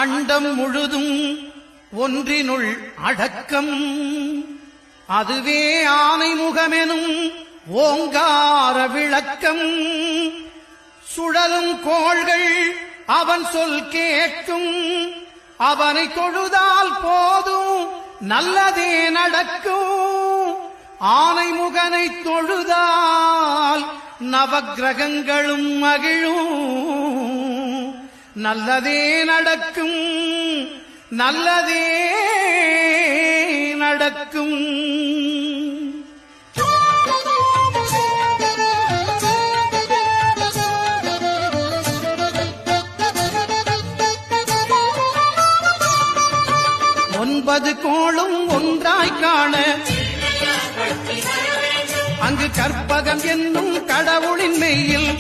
அண்டம் முழுதும் ஒன்றினுள் அடக்கம். அதுவே ஆனைமுகமெனும் ஓங்கார விளக்கம். சுழலும் கோள்கள் அவன் சொல் கேட்கும். அவனை தொழுதால் போதும் நல்லதே நடக்கும். ஆனைமுகனை தொழுதால் நவக்கிரகங்களும் மகிழும். நல்லதே நடக்கும், நல்லதே நடக்கும். ஒன்பது கோளும் ஒன்றாய் காண அங்கு கற்பகம் என்னும் கடவுளின் மெய்யில்